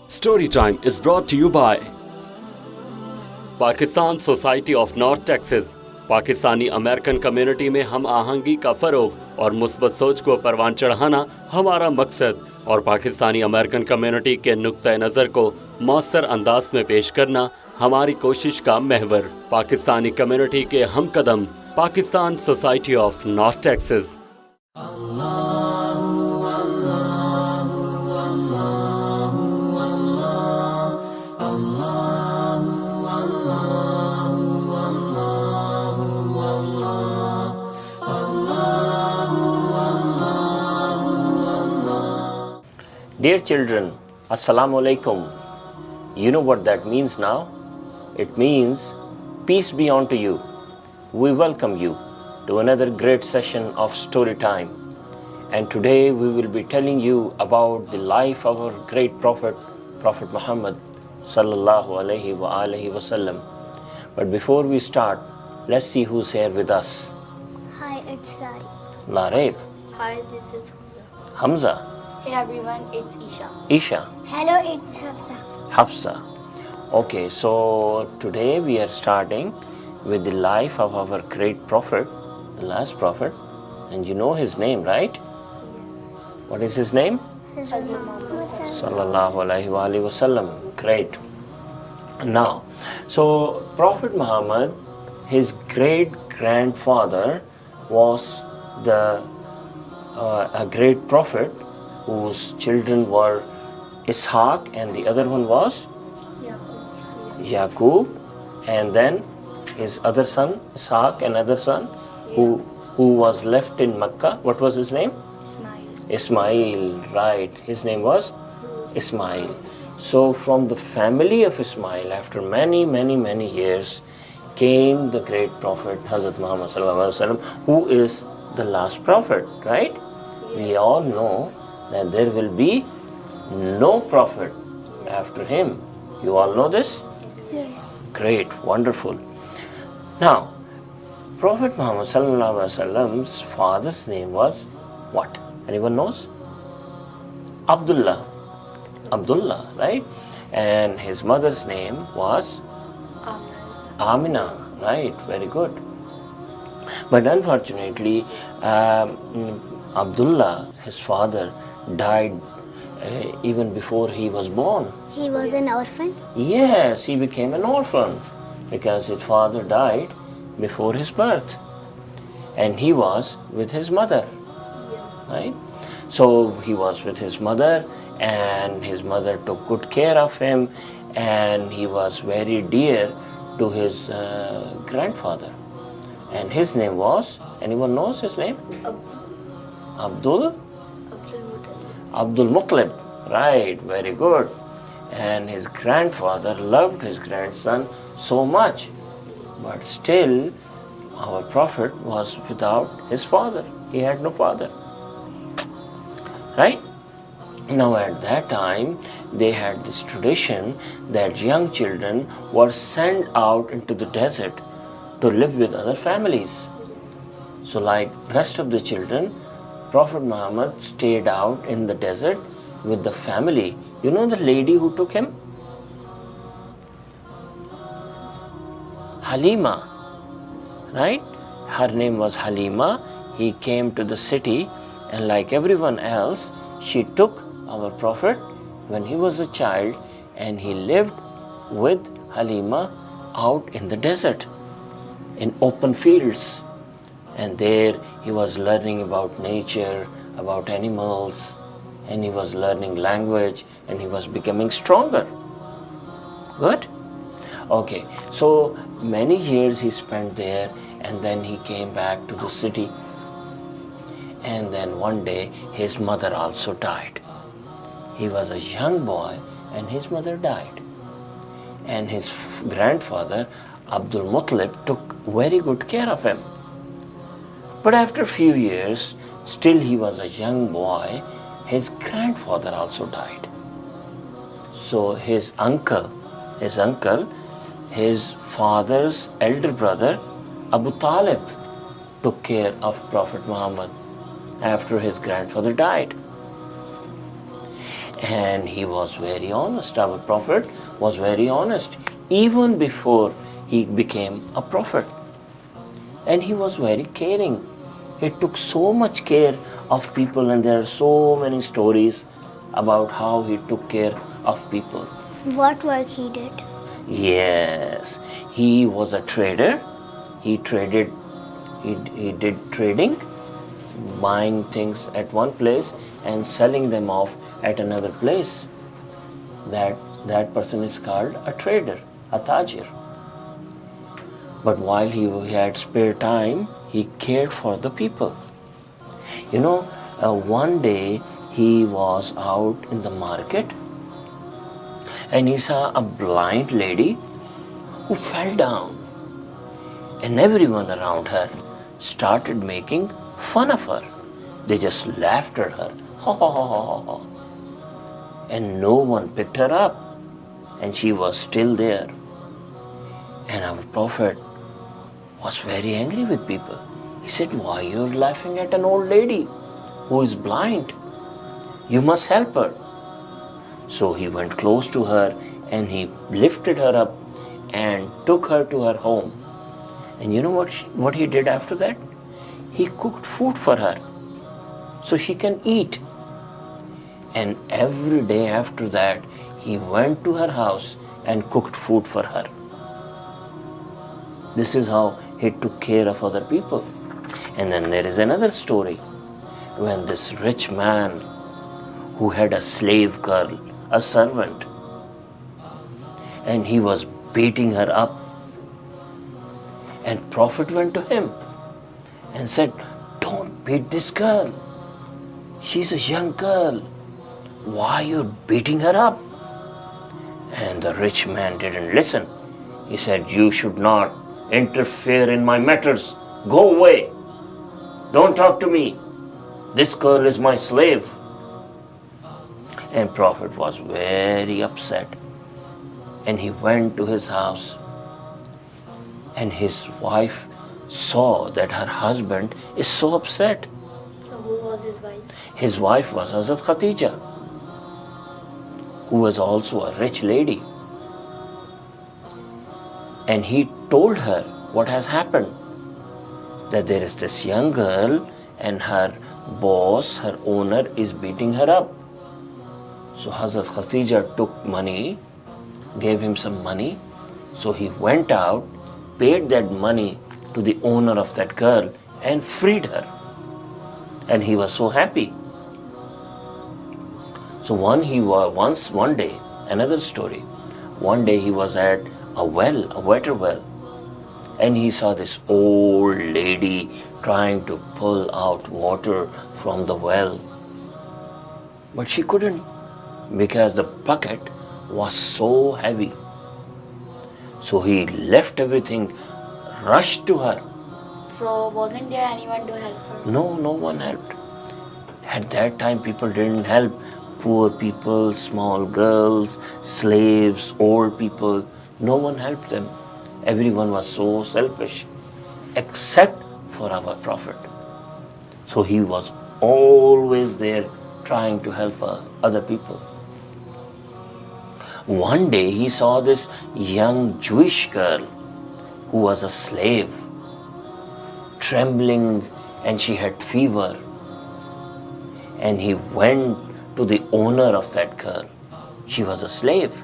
Story Time is brought to you by Pakistan society of north Texas. Pakistani American community में हम आहंगी का फ़रोग और मुस्बत सोच को परवान चढ़ाना हमारा मकसद और पाकिस्तानी अमेरिकन कम्युनिटी के नुक्ते नज़र को मौसर अंदाज में पेश करना हमारी कोशिश का महवर। पाकिस्तानी कम्युनिटी के हम कदम Pakistan society of north Texas. Dear children, Assalamu alaikum. You know what that means now? It means peace be unto you. We welcome you to another great session of story time. And today we will be telling you about the life of our great prophet, Prophet Muhammad sallallahu alaihi wa alihi wasallam. But before we start, let's see who's here with us. Hi, it's Rari. Lareb, Hi, this is Hamza, Hey everyone, it's Isha. Isha, Hello, it's Hafsa. Hafsa. Okay, so today we are starting with the life of our great prophet, the last prophet, and you know his name, right? What is his name? Hazrat Muhammad. Sallallahu alaihi wa alihi wasallam. Great. Now, so Prophet Muhammad, his great grandfather was a great prophet whose children were Ishaq and the other one was Yaqub, and then his other son Ishaq, another son who was left in Mecca. What was his name? Ismail, right. His name was Ismail. So from the family of Ismail, after many years, came the great prophet Hazrat Muhammad sallallahu alaihi wasallam, who is the last prophet, right? We all know that there will be no prophet after him. You all know this? Yes. Great, wonderful. Now, Prophet Muhammad sallallahu alaihi wasallam's father's name was what? Anyone knows? Abdullah. Abdullah, right? And his mother's name was Amina, right? Very good. But unfortunately, Abdullah, his father, died even before he was born. He was an orphan. Yes, he became an orphan because his father died before his birth, and he was with his mother, right? So he was with his mother, and his mother took good care of him, and he was very dear to his grandfather, and his name was, anyone knows his name? Abdul Muttalib, right, very good. And his grandfather loved his grandson so much, but still our prophet was without his father. He had no father, right? Now at that time they had this tradition that young children were sent out into the desert to live with other families. So like rest of the children, Prophet Muhammad stayed out in the desert with the family. You know the lady who took him? Halima, right? Her name was Halima. He came to the city, and like everyone else, she took our prophet when he was a child, and he lived with Halima out in the desert, in open fields. And there he was learning about nature, about animals, and he was learning language, and he was becoming stronger. Good? Okay, so many years he spent there, and then he came back to the city. And then one day his mother also died. He was a young boy, and his mother died. And his grandfather, Abdul Muttalib, took very good care of him. But after a few years, still he was a young boy, his grandfather also died. So his uncle, his father's elder brother, Abu Talib, took care of Prophet Muhammad after his grandfather died. And he was very honest. Our prophet was very honest even before he became a prophet. And he was very caring. He took so much care of people, and there are so many stories about how he took care of people. What work he did? Yes, he was a trader. He traded, he did trading, buying things at one place and selling them off at another place. That person is called a trader, a tajir. But while he had spare time, he cared for the people. You know, one day he was out in the market and he saw a blind lady who fell down. And everyone around her started making fun of her. They just laughed at her. Ha ha ha ha ha. And no one picked her up. And she was still there. And our prophet was very angry with people. He said, "Why you're laughing at an old lady who is blind? You must help her." So he went close to her and he lifted her up and took her to her home. And you know what he did after that? He cooked food for her so she can eat. And every day after that, he went to her house and cooked food for her. This is how he took care of other people. And then there is another story when this rich man who had a slave girl, a servant, and he was beating her up. And Prophet went to him and said, "Don't beat this girl. She's a young girl. Why are you beating her up?" And the rich man didn't listen. He said, "You should not interfere in my matters. Go away. Don't talk to me. This girl is my slave." And Prophet was very upset. And he went to his house. And his wife saw that her husband is so upset. So who was his wife? His wife was Hazrat Khatija, who was also a rich lady. And he told her what has happened, that there is this young girl and her boss, her owner, is beating her up. So Hazrat Khatija took money, gave him some money. So he went out, paid that money to the owner of that girl and freed her. And he was so happy. So one day, another story. One day he was at a well, a water well, and he saw this old lady trying to pull out water from the well. But she couldn't because the bucket was so heavy. So he left everything, rushed to her. So wasn't there anyone to help her? No one helped. At that time, people didn't help poor people, small girls, slaves, old people. No one helped them. Everyone was so selfish, except for our Prophet. So he was always there trying to help other people. One day he saw this young Jewish girl who was a slave, trembling, and she had fever. And he went to the owner of that girl. She was a slave.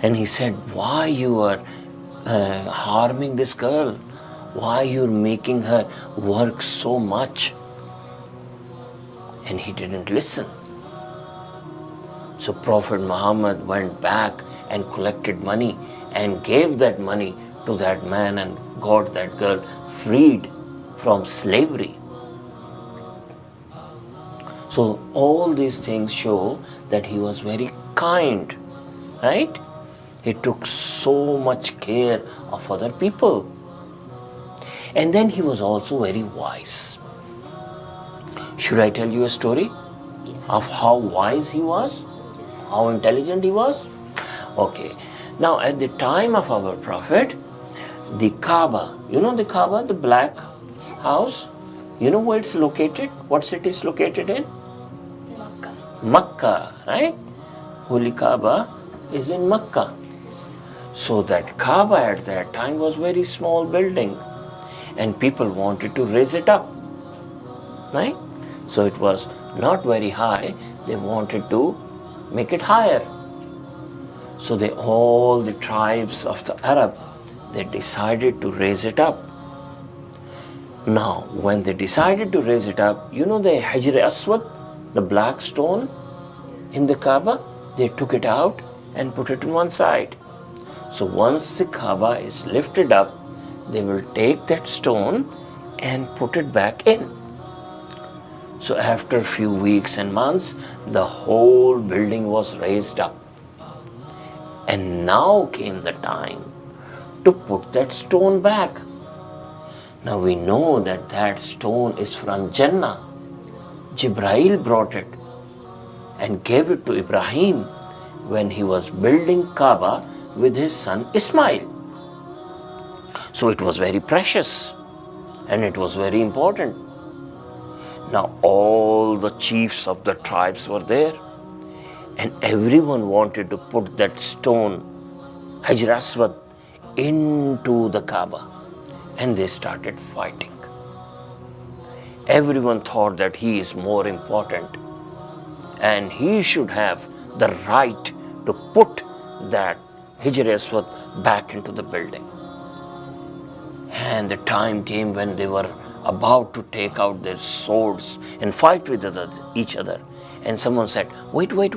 And he said, "Why you are harming this girl? Why you're making her work so much?" And he didn't listen. So Prophet Muhammad went back and collected money and gave that money to that man and got that girl freed from slavery. So all these things show that he was very kind, right? He took so much care of other people. And then he was also very wise. Should I tell you a story of how wise he was? How intelligent he was? Okay. Now at the time of our Prophet, the Kaaba, you know the Kaaba, the black house? You know where it's located? What city is located in? Makkah. Makkah, right? Holy Kaaba is in Makkah. So that Kaaba at that time was very small building and people wanted to raise it up, right? So it was not very high. They wanted to make it higher. So all the tribes of the Arab, they decided to raise it up. Now, when they decided to raise it up, you know the Hajr Aswad, the black stone in the Kaaba, they took it out and put it on one side. So once the Kaaba is lifted up, they will take that stone and put it back in. So after a few weeks and months, the whole building was raised up. And now came the time to put that stone back. Now we know that that stone is from Jannah. Jibrail brought it and gave it to Ibrahim when he was building Kaaba with his son Ismail. So it was very precious and it was very important. Now all the chiefs of the tribes were there and everyone wanted to put that stone, Hajr Aswad, into the Kaaba, and they started fighting. Everyone thought that he is more important and he should have the right to put that Hijr Aswad back into the building. And the time came when they were about to take out their swords and fight with each other. And someone said, wait. We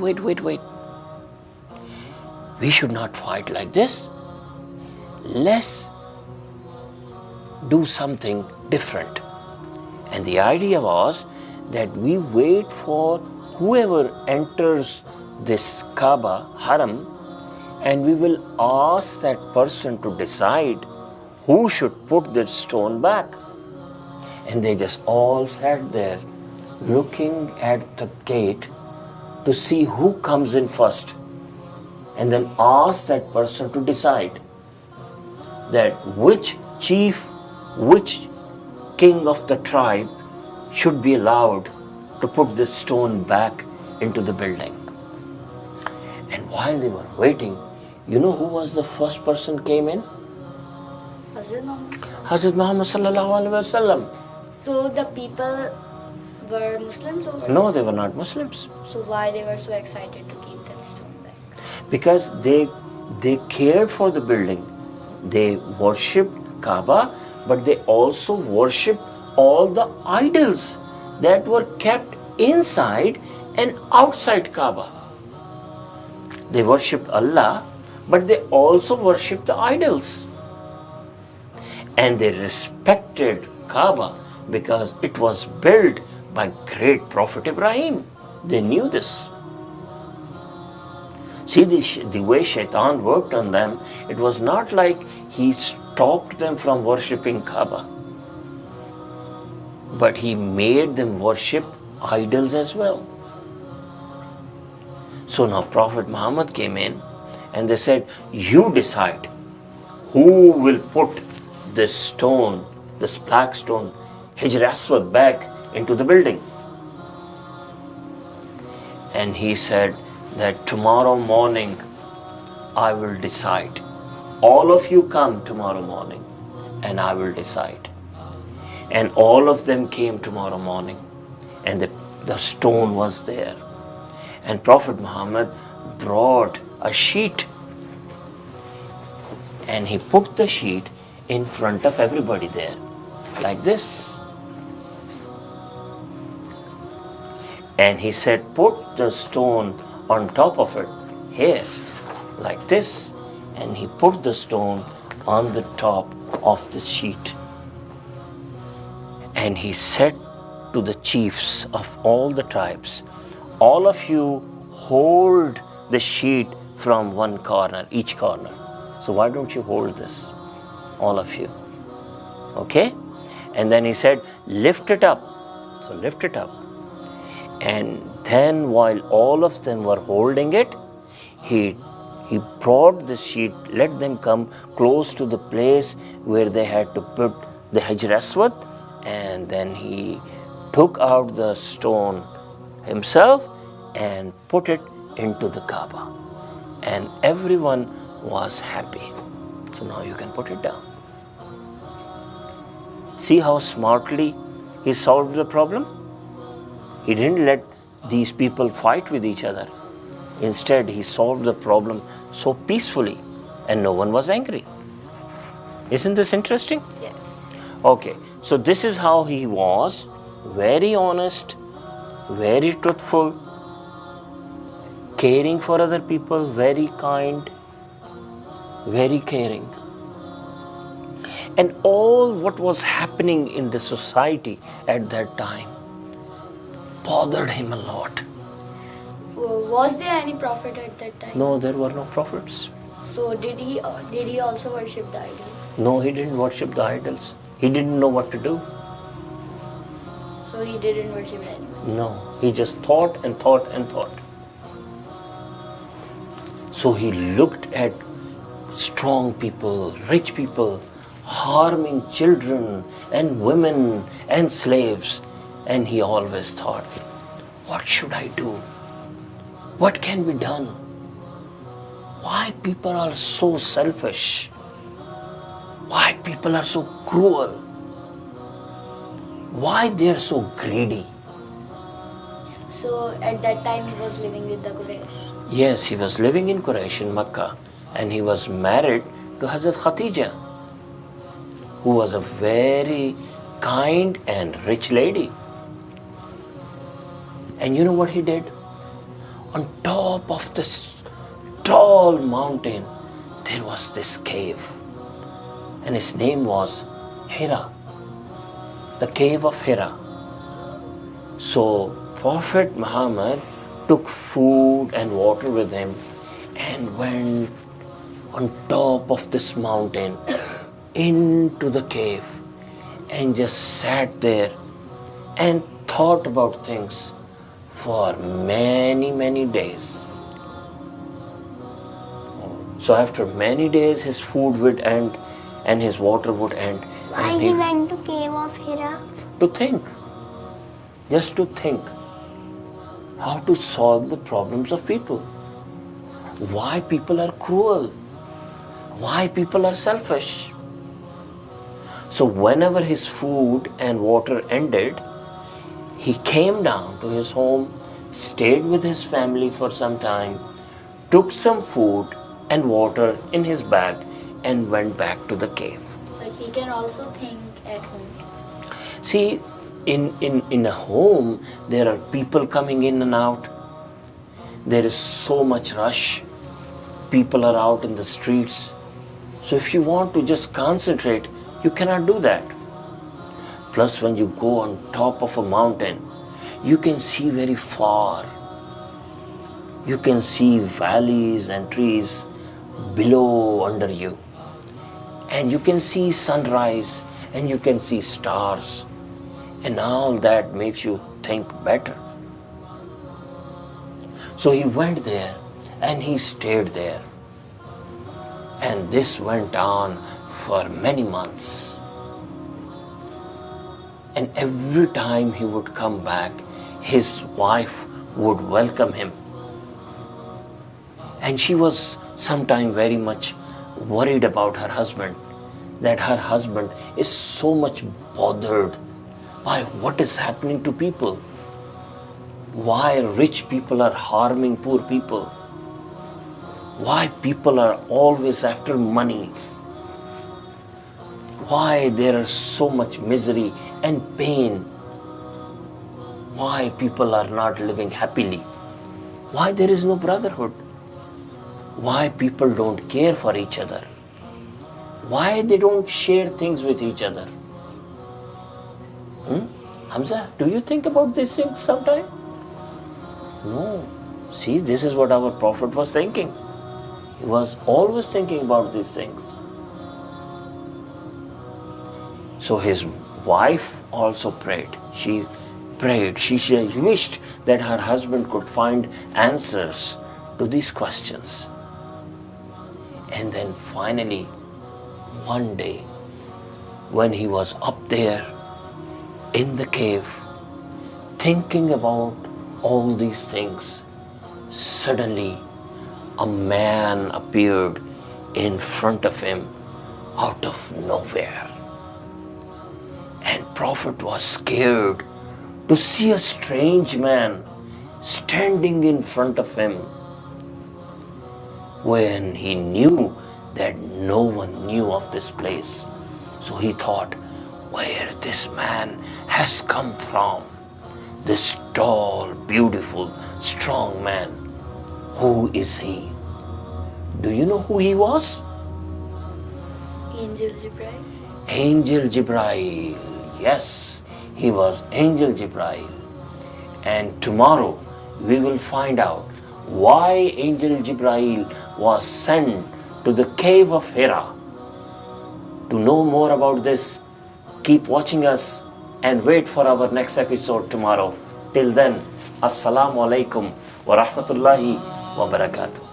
should not fight like this. Let's do something different. And the idea was that we wait for whoever enters this Kaaba, Haram, and we will ask that person to decide who should put that stone back. And they just all sat there looking at the gate to see who comes in first, and then ask that person to decide that which chief, which king of the tribe should be allowed to put this stone back into the building. And while they were waiting, you know who was the first person came in? Hazrat Muhammad. Hazrat Muhammad sallallahu alaihi wasallam. So the people were Muslims or? No, they were not Muslims. So why they were so excited to keep that stone back? Because they cared for the building. They worshipped Kaaba, but they also worshipped all the idols that were kept inside and outside Kaaba. They worshipped Allah, but they also worshipped the idols. And they respected Kaaba because it was built by great Prophet Ibrahim. They knew this. See the way Shaitan worked on them, it was not like he stopped them from worshipping Kaaba, but he made them worship idols as well. So now Prophet Muhammad came in and they said, you decide who will put this stone, this black stone, Hijr Aswad, back into the building. And he said that tomorrow morning I will decide. All of you come tomorrow morning and I will decide. And all of them came tomorrow morning and the stone was there. And Prophet Muhammad brought a sheet and he put the sheet in front of everybody there, like this. And he said, put the stone on top of it, here, like this. And he put the stone on the top of the sheet. And he said to the chiefs of all the tribes, all of you hold the sheet from one corner, each corner. So why don't you hold this, all of you? Okay? And then he said, lift it up. So lift it up. And then while all of them were holding it, he brought the sheet, let them come close to the place where they had to put the Hajr Aswad, and then he took out the stone himself and put it into the Kaaba. And everyone was happy. So now you can put it down. See how smartly he solved the problem? He didn't let these people fight with each other. Instead, he solved the problem so peacefully and no one was angry. Isn't this interesting? Yes. Okay, so this is how he was, very honest, very truthful, caring for other people, very kind, very caring. And all what was happening in the society at that time bothered him a lot. Was there any prophet at that time? No, there were no prophets. So did he also worship the idol? No, he didn't worship the idols. He didn't know what to do. So he didn't worship anyone? No, he just thought and thought and thought. So he looked at strong people, rich people, harming children and women and slaves, and he always thought, what should I do? What can be done? Why people are so selfish? Why people are so cruel? Why they are so greedy? So at that time he was living with the Quraysh? Yes, he was living in Quraysh in Mecca, and he was married to Hazrat Khatija, who was a very kind and rich lady. And you know what he did? On top of this tall mountain, there was this cave. And his name was Hira, the cave of Hira. So Prophet Muhammad took food and water with him and went on top of this mountain into the cave and just sat there and thought about things for many, many days. So after many days, his food would end and his water would end. Why he went to cave of Hira? To think, just to think how to solve the problems of people. Why people are cruel? Why people are selfish? So whenever his food and water ended, he came down to his home, stayed with his family for some time, took some food and water in his bag and went back to the cave. But he can also think at home. See, in a home, there are people coming in and out. There is so much rush. People are out in the streets. So if you want to just concentrate, you cannot do that. Plus, when you go on top of a mountain, you can see very far. You can see valleys and trees below under you. And you can see sunrise and you can see stars. And all that makes you think better. So he went there and he stayed there. And this went on for many months. And every time he would come back, his wife would welcome him. And she was sometimes very much worried about her husband, that her husband is so much bothered by what is happening to people. Why rich people are harming poor people. Why people are always after money. Why there is so much misery and pain. Why people are not living happily. Why there is no brotherhood. Why people don't care for each other. Why they don't share things with each other. Hamza, do you think about these things sometime? No. See, this is what our Prophet was thinking. He was always thinking about these things. So his wife also prayed. She prayed. She wished that her husband could find answers to these questions. And then finally, one day, when he was up there in the cave, thinking about all these things, suddenly a man appeared in front of him out of nowhere. And Prophet was scared to see a strange man standing in front of him, when he knew that no one knew of this place. So he thought, where this man has come from, this tall, beautiful, strong man, who is he? Do you know who he was? Angel Jibril. Angel Jibril. Yes, he was Angel Jibril. And tomorrow we will find out why Angel Jibril was sent to the cave of Hira. To know more about this, keep watching us and wait for our next episode tomorrow. Till then, Assalamu alaikum wa rahmatullahi wa barakatuh.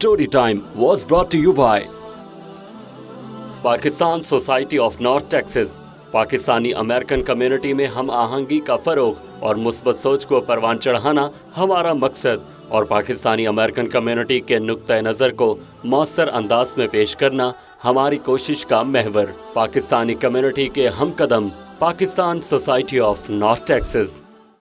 Story Time was brought to you by Pakistan society of north Texas. Pakistani American community में हम आहंगी का फ़रोग और मुस्बत सोच को परवान चढ़ाना हमारा मकसद और पाकिस्तानी अमेरिकन कम्युनिटी के नुक्ते नज़र को मौसर अंदाज में पेश करना हमारी कोशिश का महवर। पाकिस्तानी कम्युनिटी के हम कदम, Pakistan society of north Texas.